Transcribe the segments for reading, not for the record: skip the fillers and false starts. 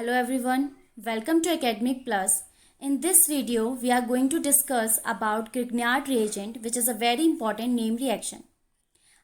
Hello everyone, welcome to Academic Plus. In this video, we are going to discuss about Grignard reagent, which is a very important name reaction.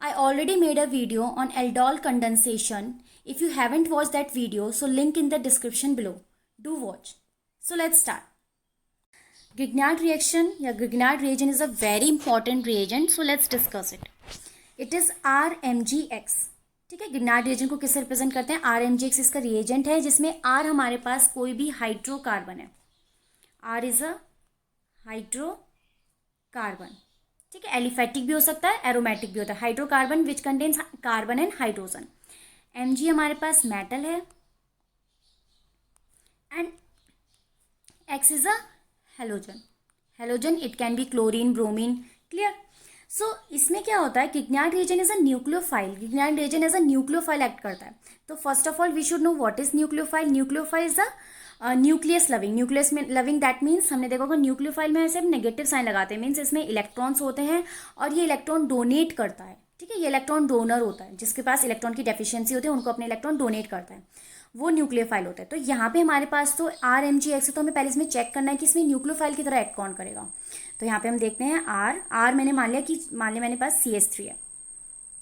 I already made a video on aldol condensation. If you haven't watched that video, so link in the description below. Do watch. So let's start. Grignard reaction या Grignard reagent is a very important reagent. So let's discuss it. It is RMgX. ठीक है, Grignard reagent को किससे represent करते हैं? RMgX इसका reagent है जिसमें R हमारे पास कोई भी हाइड्रोकार्बन है. R is a hydrocarbon. ठीक है, एलिफेटिक भी हो सकता है, एरोमेटिक भी होता है. Hydrocarbon which contains carbon and hydrogen. Mg हमारे पास मेटल है and X is a halogen. Halogen it can be chlorine, bromine. Clear? So इसमें क्या होता है, Grignard reagent is a nucleophile. Grignard reagent as a nucleophile act करता है. तो first of all we should know what is nucleophile. Nucleophile is a nucleus loving. Nucleus में loving that means हमने देखा होगा न्यूक्लियोफाइल में ऐसे नेगेटिव साइन लगाते हैं. मीन्स इसमें इलेक्ट्रॉन्स होते हैं और ये इलेक्ट्रॉन डोनेट करता है. ठीक है, ये इलेक्ट्रॉन डोनर होता है. जिसके पास इलेक्ट्रॉन की डेफिशिएंसी होती है उनको अपने इलेक्ट्रॉन डोनेट करता है, वो न्यूक्लियोफाइल होता है. तो यहाँ पे हमारे पास तो RMgX है, तो हमें पहले इसमें चेक करना है कि इसमें न्यूक्लियोफाइल की तरह एक्ट कौन करेगा. तो यहाँ पे हम देखते हैं R मैंने मान लिया मेरे पास CH3 है.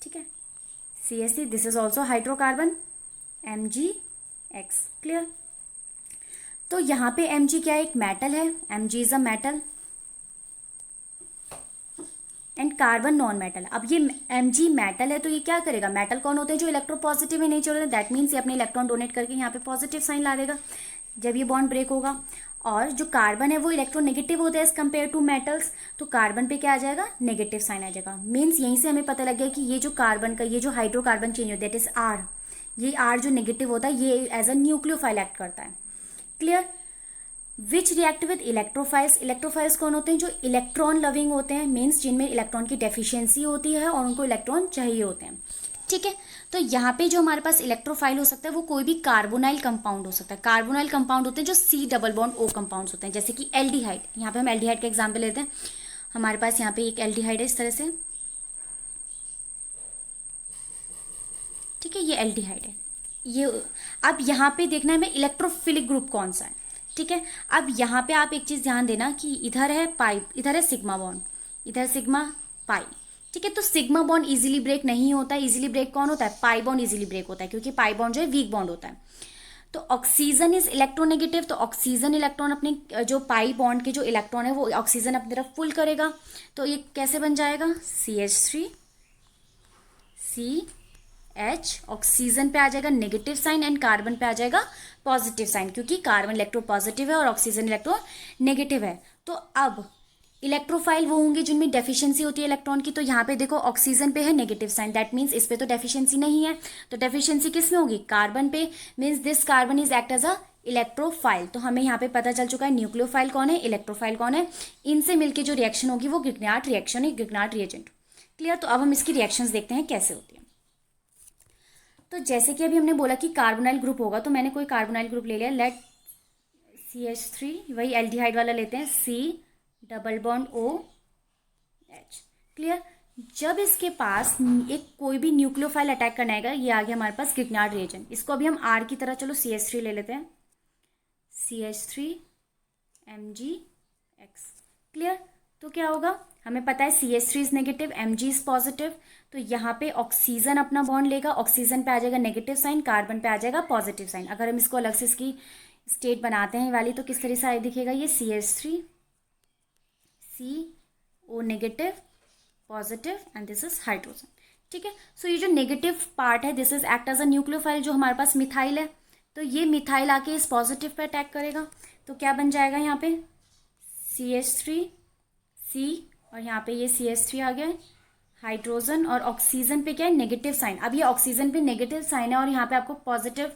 ठीक है, CH3 this is also hydrocarbon. MgX. Clear? तो यहाँ पे Mg क्या है? एक मेटल है. Mg is a metal and carbon non metal. अब ये Mg मेटल है तो ये क्या करेगा? मेटल कौन होते हैं? जो इलेक्ट्रोपॉजिटिव में नेचर होते हैं. दैट मीन्स ये अपने इलेक्ट्रॉन डोनेट करके यहाँ पे पॉजिटिव साइन ला देगा जब ये बॉन्ड ब्रेक होगा. और जो कार्बन है वो इलेक्ट्रोनेगेटिव होता है एज कम्पेयर टू मेटल्स. तो कार्बन पे क्या आ जाएगा? नेगेटिव साइन आ जाएगा. मीन्स यहीं से हमें पता लग गया कि ये जो कार्बन का ये जो हाइड्रोकार्बन चेंज होता है दैट इज R. ये R जो नेगेटिव होता है ये एज अ न्यूक्लियोफाइल एक्ट करता है. Clear? Which react with electrophiles. Electrophiles कौन होते हैं? जो इलेक्ट्रॉन लविंग होते हैं. मीन्स जिनमें इलेक्ट्रॉन की डेफिशिएंसी होती है और उनको इलेक्ट्रॉन चाहिए होते हैं. ठीक है, तो यहाँ पे जो हमारे पास इलेक्ट्रोफाइल हो सकता है वो कोई भी कार्बोनाइल कंपाउंड हो सकता है. कार्बोनाइल कंपाउंड होते हैं जो C double bond O compounds होते हैं, जैसे कि एल्डिहाइड. यहाँ पे हम एल्डिहाइड का एग्जाम्पल लेते हैं. हमारे पास यहाँ पे एक एल्डिहाइड है इस तरह से. ठीक है, ये एल्डिहाइड है. ये अब यहाँ पे देखना है हमें इलेक्ट्रोफिलिक ग्रुप कौन सा है. ठीक है, अब यहाँ पे आप एक चीज ध्यान देना कि इधर है पाई, इधर है सिग्मा बॉन्ड, इधर सिग्मा पाई. ठीक है, तो सिग्मा बॉन्ड इजीली ब्रेक नहीं होता है. इजीली ब्रेक कौन होता है? पाई बॉन्ड इजीली ब्रेक होता है, क्योंकि पाई बॉन्ड जो है वीक बॉन्ड होता है. तो ऑक्सीजन इज इलेक्ट्रोनेगेटिव. तो ऑक्सीजन इलेक्ट्रॉन अपने जो पाई बॉन्ड के जो इलेक्ट्रॉन है वो ऑक्सीजन अपनी तरफ पुल करेगा. तो ये कैसे बन जाएगा? CH3 CH. ऑक्सीजन पे आ जाएगा नेगेटिव साइन एंड कार्बन पे आ जाएगा पॉजिटिव साइन, क्योंकि कार्बन इलेक्ट्रो पॉजिटिव है और ऑक्सीजन इलेक्ट्रो नेगेटिव है. तो अब इलेक्ट्रोफाइल वो होंगे जिनमें डेफिशिएंसी होती है इलेक्ट्रॉन की. तो यहाँ पे देखो ऑक्सीजन पे है नेगेटिव साइन, दैट मीन्स इस पे तो डेफिशिएंसी नहीं है. तो डेफिशिएंसी किस में होगी? कार्बन पे. Means this carbon is act as a electrophile. तो हमें यहाँ पे पता चल चुका है न्यूक्लियोफाइल कौन है, इलेक्ट्रोफाइल कौन है. इनसे मिलकर जो रिएक्शन होगी वो ग्रिग्नार्ड रिएक्शन है, ग्रिग्नार्ड रिएजेंट. क्लियर? तो अब हम इसकी रिएक्शंस देखते हैं कैसे होती है. तो जैसे कि अभी हमने बोला कि कार्बोनाइल ग्रुप होगा, तो मैंने कोई कार्बोनाइल ग्रुप ले लिया. लेट CH3, वही एल्डिहाइड वाला लेते हैं, C double bond OH. Clear? जब इसके पास एक कोई भी न्यूक्लियोफाइल अटैक करना आएगा, ये आ गया हमारे पास ग्रिग्नार्ड रिएजेंट. इसको अभी हम R की तरह, चलो CH3 ले लेते हैं. CH3 MgX. क्लियर? तो क्या होगा? हमें पता है CH3 is negative, Mg is positive. तो यहाँ पे ऑक्सीजन अपना बॉन्ड लेगा, ऑक्सीजन पे आ जाएगा नेगेटिव साइन, कार्बन पे आ जाएगा पॉजिटिव साइन. अगर हम इसको अलग से इसकी स्टेट बनाते हैं वाली, तो किस तरह से दिखेगा? ये CH3 CO negative positive and this is hydrogen. ठीक है, सो ये जो नेगेटिव पार्ट है this is act as a nucleophile. जो हमारे पास मिथाइल है, तो ये मिथाइल आके इस पॉजिटिव पे अटैक करेगा. तो क्या बन जाएगा यहाँ पे? CH3 C और यहाँ पे ये CH3 आ गया हाइड्रोजन, और ऑक्सीजन पे क्या है? Negative sign. अब ये ऑक्सीजन पे नेगेटिव साइन है और यहाँ पे आपको पॉजिटिव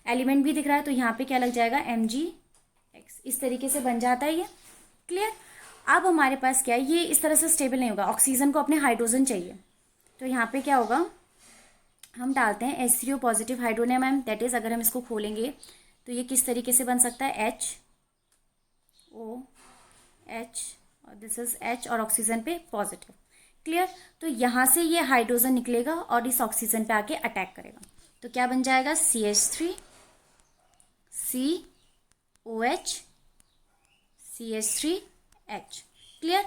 एलिमेंट भी दिख रहा है, तो यहाँ पे क्या लग जाएगा? MgX. इस तरीके से बन जाता है ये. क्लियर? अब हमारे पास क्या है? ये इस तरह से स्टेबल नहीं होगा, ऑक्सीजन को अपने हाइड्रोजन चाहिए. तो यहाँ पे क्या होगा? हम डालते हैं H3O positive hydronium ion. That is अगर हम इसको खोलेंगे तो ये किस तरीके से बन सकता है? HOH और दिस इज H और ऑक्सीजन पे पॉजिटिव. क्लियर? तो यहाँ से ये हाइड्रोजन निकलेगा और इस ऑक्सीजन पे आके अटैक करेगा. तो क्या बन जाएगा? CH3 COH CH3H। Clear.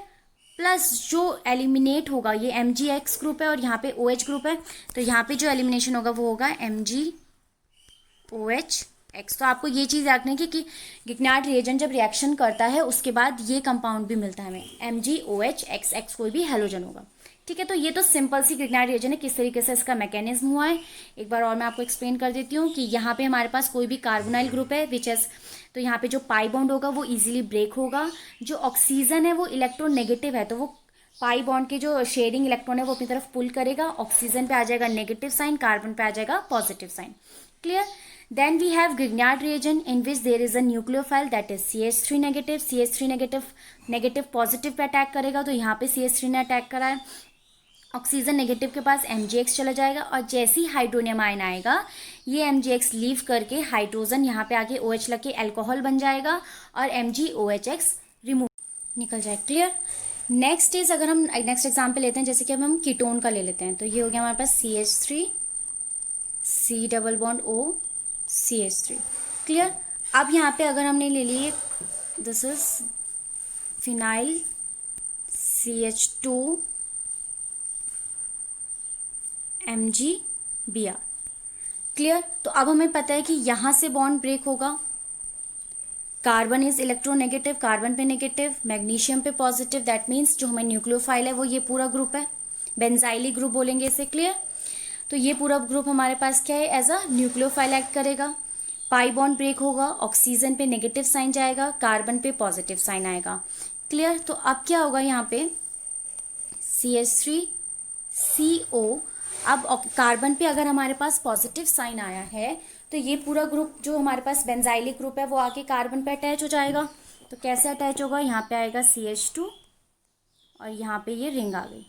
Plus जो एलिमिनेट होगा, ये MgX ग्रुप है और यहाँ पे OH ग्रुप है, तो यहाँ पे जो एलिमिनेशन होगा वो होगा MgOH X। तो आपको ये चीज़ रखनी है कि गिग्नार्ड रिएजेंट जब रिएक्शन करता है उसके बाद ये कंपाउंड भी मिलता है हमें, MgOH X। X कोई भी हेलोजन होगा। ठीक है, तो ये तो सिंपल सी गिग्नार्ड रिएजेंट है। किस तरीके से इसका मैकेनिज्म हुआ है एक बार और मैं आपको एक्सप्लेन कर देती हूँ कि यहाँ पे हमारे पास कोई भी कार्बोनाइल ग्रुप है विच एज, तो यहाँ पे जो पाई बॉन्ड होगा वो इजीली ब्रेक होगा। जो ऑक्सीजन है वो इलेक्ट्रोनेगेटिव है, तो वो पाई बॉन्ड के जो शेयरिंग इलेक्ट्रॉन है वो अपनी तरफ पुल करेगा। ऑक्सीजन पे आ जाएगा नेगेटिव साइन, कार्बन पे आ जाएगा positive sign. Clear. Then we have Grignard reagent in which there is a nucleophile that is CH3 negative। CH3 negative positive pay attack करेगा, तो यहाँ पे CH3 ने अटैक करा है। ऑक्सीजन नेगेटिव के पास MgX चला जाएगा और जैसे ही हाइड्रोनियम आयन आएगा ये MgX लीव करके हाइड्रोजन यहाँ पे आके OH लग के अल्कोहल बन जाएगा और MgOHX रिमूव निकल जाए। क्लियर। नेक्स्ट इज, अगर हम नेक्स्ट एग्जाम्पल लेते हैं, जैसे कि अब हम कीटोन का ले लेते हैं, तो ये हो गया हमारे पास CH3 C double bond O CH3। Clear. अब यहाँ पे अगर हमने ले लिए, this is phenyl CH2 MgBr। Clear. तो अब हमें पता है कि यहाँ से बॉन्ड ब्रेक होगा, कार्बन इज इलेक्ट्रोनेगेटिव, कार्बन पे नेगेटिव, मैग्नीशियम पे पॉजिटिव, दैट मीन्स जो हमें न्यूक्लियोफाइल है वो ये पूरा ग्रुप है, बेंजाइलिक ग्रुप बोलेंगे इसे। क्लियर। तो ये पूरा ग्रुप हमारे पास क्या है, एज अ न्यूक्लियोफाइल एक्ट करेगा। पाई बॉन्ड ब्रेक होगा, ऑक्सीजन पे नेगेटिव साइन जाएगा, कार्बन पे पॉजिटिव साइन आएगा। क्लियर। तो अब क्या होगा यहाँ पे CH3CO। अब कार्बन पे अगर हमारे पास पॉजिटिव साइन आया है तो ये पूरा ग्रुप जो हमारे पास बेंजाइलिक ग्रुप है वो आके कार्बन पे अटैच हो जाएगा। तो कैसे अटैच होगा, यहाँ पे आएगा CH2 और यहाँ पे ये रिंग आ गई।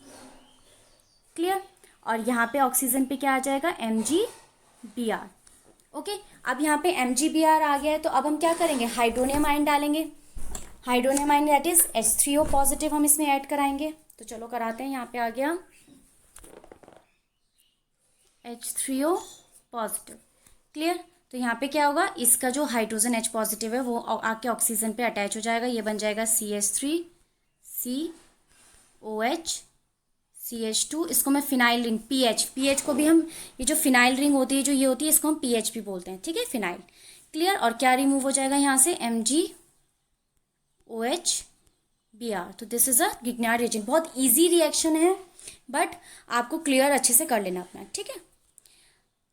क्लियर। और यहाँ पे ऑक्सीजन पे क्या आ जाएगा, MgBr। ओके। अब यहाँ पे MgBr आ गया है, तो अब हम क्या करेंगे, हाइड्रोनियम आयन डालेंगे। Hydronium ion that is H3O positive हम इसमें ऐड कराएंगे। तो चलो कराते हैं। यहाँ पे आ गया H3O पॉजिटिव। क्लियर। तो यहाँ पे क्या होगा, इसका जो हाइड्रोजन H पॉजिटिव है वो आके ऑक्सीजन पे अटैच हो जाएगा, ये बन जाएगा CH3 COH CH2। इसको मैं फिनाइल रिंग PH को भी हम, ये जो फिनाइल रिंग होती है जो ये होती है, इसको हम PH भी बोलते हैं। ठीक है, फिनाइल। क्लियर। और क्या रिमूव हो जाएगा यहाँ से, MgOHBr। तो दिस इज अ गिग्नार्ड रिएजेंट। बहुत इजी रिएक्शन है बट आपको क्लियर अच्छे से कर लेना अपना। ठीक है।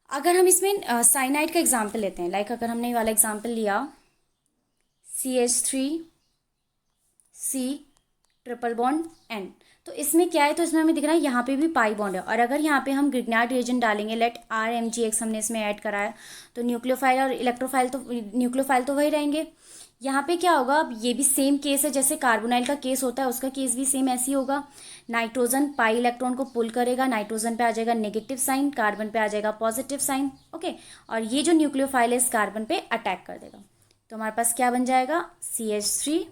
अगर हम इसमें साइनाइड का एग्जाम्पल लेते हैं, लाइक अगर हमने ये वाला एग्जाम्पल लिया CH3C ट्रिपल बॉन्ड N, तो इसमें क्या है, तो इसमें हमें दिख रहा है यहाँ पे भी पाई बॉन्ड है। और अगर यहाँ पे हम ग्रिग्नार्ड रिएजेंट डालेंगे, लेट RMgX हमने इसमें ऐड कराया, तो न्यूक्लियोफाइल और न्यूक्लियोफाइल तो वही रहेंगे। यहाँ पे क्या होगा, अब ये भी सेम केस है जैसे कार्बोनाइल का केस होता है, उसका केस भी सेम ऐसे ही होगा। नाइट्रोजन पाई इलेक्ट्रॉन को पुल करेगा, नाइट्रोजन पे आ जाएगा नेगेटिव साइन, कार्बन पे आ जाएगा पॉजिटिव साइन। ओके। और ये जो न्यूक्लियोफाइल है इस कार्बन पे अटैक कर देगा, तो हमारे पास क्या बन जाएगा, CH3C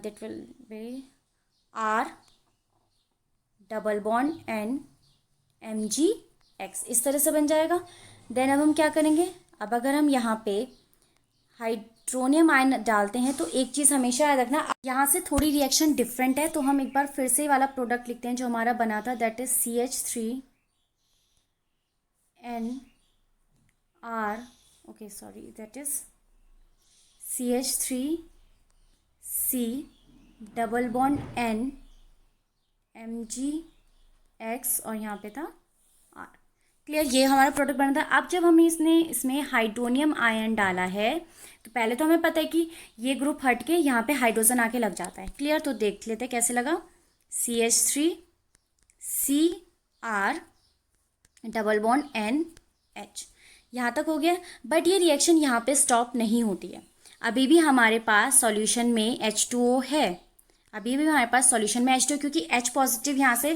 that will be R double bond N MgX, इस तरह से बन जाएगा। देन अब हम क्या करेंगे, अब अगर हम यहाँ पे हाइड्रोनियम आयन डालते हैं तो एक चीज़ हमेशा याद रखना, यहाँ से थोड़ी रिएक्शन डिफरेंट है, तो हम एक बार फिर से वाला प्रोडक्ट लिखते हैं जो हमारा बना था, that is CH3NR, okay sorry, that is CH3C double bond N MgX और यहाँ पे था R। क्लियर। ये हमारा प्रोडक्ट बना था। अब जब हमने इसमें हाइड्रोनियम आयन डाला है तो पहले तो हमें पता है कि ये ग्रुप हट के यहाँ पे हाइड्रोजन आके लग जाता है। क्लियर। तो देख लेते हैं कैसे लगा, CH3CR डबल बॉन्ड NH, यहाँ तक हो गया। बट ये रिएक्शन यहाँ पे स्टॉप नहीं होती है, अभी भी हमारे पास सॉल्यूशन में H2O है, अभी भी हमारे पास सॉल्यूशन में H2O, क्योंकि H पॉजिटिव यहाँ से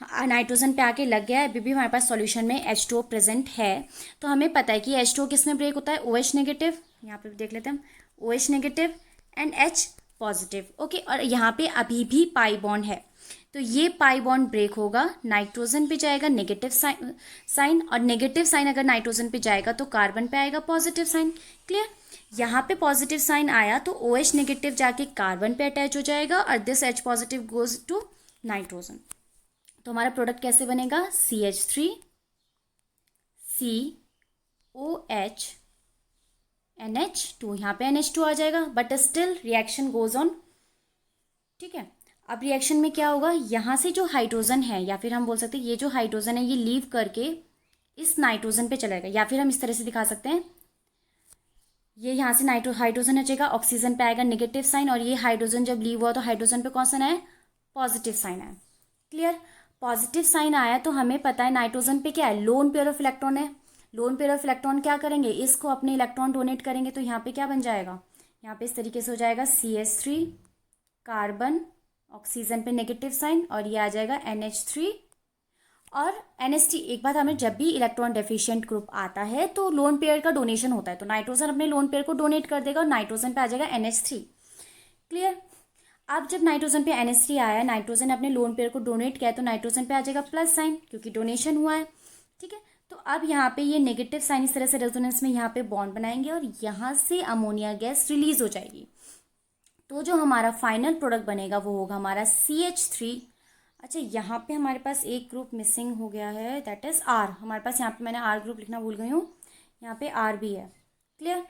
नाइट्रोजन पे आके लग गया है, अभी भी हमारे पास सॉल्यूशन में H2O प्रेजेंट है। तो हमें पता है कि H2O किस में ब्रेक होता है, OH नेगेटिव, यहाँ पे देख लेते हैं हम, OH negative and H positive. Okay. और यहाँ पे अभी भी पाई बॉन्ड है, तो ये पाई बॉन्ड ब्रेक होगा, नाइट्रोजन पे जाएगा नेगेटिव साइन, और नेगेटिव साइन अगर नाइट्रोजन पे जाएगा तो कार्बन पे आएगा पॉजिटिव साइन। क्लियर? यहाँ पे पॉजिटिव साइन आया तो OH नेगेटिव जाके कार्बन पे अटैच हो जाएगा और this H positive goes to nitrogen. तो हमारा प्रोडक्ट कैसे बनेगा? CH3 COH NH2, यहाँ पे NH2 आ जाएगा, but still reaction goes on. ठीक है, अब रिएक्शन में क्या होगा, यहाँ से जो हाइड्रोजन है, या फिर हम बोल सकते हैं ये जो हाइड्रोजन है ये लीव करके इस नाइट्रोजन पे चलेगा, या फिर हम इस तरह से दिखा सकते हैं, ये यहाँ से हाइड्रोजन हटेगा, ऑक्सीजन पे आएगा नेगेटिव साइन, और ये हाइड्रोजन जब लीव हुआ तो हाइड्रोजन पे कौन सा आया? पॉजिटिव साइन आया। क्लियर? पॉजिटिव साइन आया तो हमें पता है नाइट्रोजन पे क्या है? लोन पेयर ऑफ इलेक्ट्रॉन है। लोन पेयर ऑफ इलेक्ट्रॉन क्या करेंगे? इसको अपने इलेक्ट्रॉन डोनेट करेंगे, तो यहाँ पे क्या बन जाएगा? यहाँ पे इस तरीके से हो जाएगा CH3 कार्बन, ऑक्सीजन पे नेगेटिव साइन, और ये आ जाएगा NH3 और NH3। एक बात, हमें जब भी इलेक्ट्रॉन डेफिशिएंट ग्रुप आता है तो लोन पेयर का डोनेशन होता है, तो नाइट्रोजन अपने लोन पेयर को डोनेट कर देगा और नाइट्रोजन पे आ जाएगा NH3। क्लियर? अब जब नाइट्रोजन पे NH3 आया, नाइट्रोजन अपने लोन पेयर को डोनेट किया, तो नाइट्रोजन पे आ जाएगा प्लस साइन क्योंकि डोनेशन हुआ है। ठीक है, तो अब यहाँ पे ये नेगेटिव साइन इस तरह से रेजोनेंस में यहाँ पे बॉन्ड बनाएंगे और यहाँ से अमोनिया गैस रिलीज हो जाएगी। तो जो हमारा फाइनल प्रोडक्ट बनेगा वो होगा हमारा CH3। अच्छा, यहाँ पे हमारे पास एक ग्रुप मिसिंग हो गया है, दैट इज R। हमारे पास यहाँ पे मैंने R ग्रुप लिखना भूल गई हूँ, यहाँ पे R भी है। क्लियर?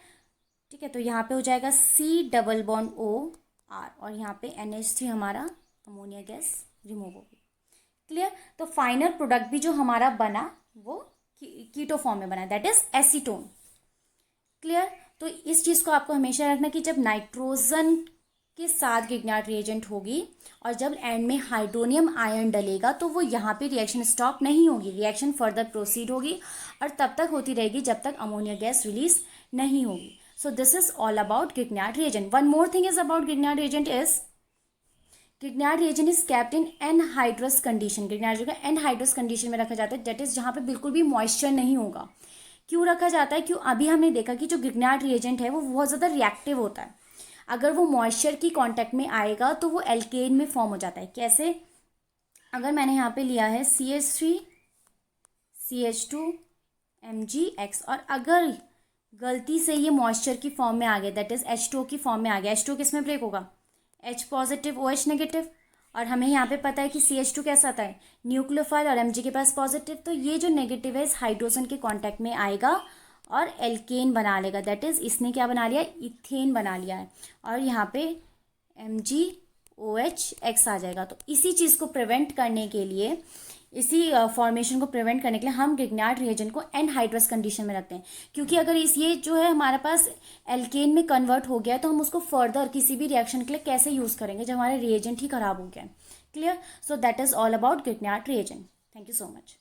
ठीक है, तो यहाँ पे हो जाएगा C double bond O R, और यहाँ पे NH3 हमारा अमोनिया गैस रिमूव होगी। क्लियर? तो फाइनल प्रोडक्ट भी जो हमारा बना वो कीटो फॉर्म में बना, दैट इज एसीटोन। क्लियर? तो इस चीज़ को आपको हमेशा रखना कि जब नाइट्रोजन के साथ गिगनार्ड रिएजेंट होगी और जब एंड में हाइड्रोनियम आयन डलेगा तो वो यहाँ पे रिएक्शन स्टॉप नहीं होगी, रिएक्शन फर्दर प्रोसीड होगी और तब तक होती रहेगी जब तक अमोनिया गैस रिलीज नहीं होगी। So this is all about Grignard reagent. One more thing is about Grignard reagent is Grignard reagent is kept in anhydrous condition. Grignard reagent को एनहाइड्रस कंडीशन में रखा जाता है, दैट इज जहाँ पे बिल्कुल भी मॉइस्चर नहीं होगा। क्यों रखा जाता है? क्यों? अभी हमने देखा कि जो गिगनार्ड रिएजेंट है वो बहुत ज़्यादा रिएक्टिव होता है। अगर वो मॉइस्चर की कांटेक्ट में आएगा तो वो एल्केन में फॉर्म हो जाता है। कैसे? अगर मैंने यहाँ पे लिया है CH3 CH2 MgX और अगर गलती से ये मॉइस्चर की फॉर्म में आ गया, दैट इज H2O की फॉर्म में आ गया, H2O किस में ब्रेक होगा? H पॉजिटिव OH नेगेटिव, और हमें यहाँ पे पता है कि CH2 कैसा आता है? न्यूक्लियोफाइल, और Mg के पास पॉजिटिव, तो ये जो नेगेटिव है इस हाइड्रोजन के कॉन्टैक्ट में आएगा और एल्केन बना लेगा, दैट इज इसने क्या बना लिया? इथेन बना लिया है, और यहाँ पे MgOH आ जाएगा। तो इसी चीज़ को प्रिवेंट करने के लिए, इसी फॉर्मेशन को प्रिवेंट करने के लिए हम गिगनार्ड रिएजेंट को एनहाइड्रस कंडीशन में रखते हैं, क्योंकि अगर ये जो है हमारे पास एल्केन में कन्वर्ट हो गया तो हम उसको फर्दर किसी भी रिएक्शन के लिए कैसे यूज़ करेंगे जब हमारा रिएजेंट ही खराब हो गया। Clear? So that is all about Grignard reagent. Thank you so much.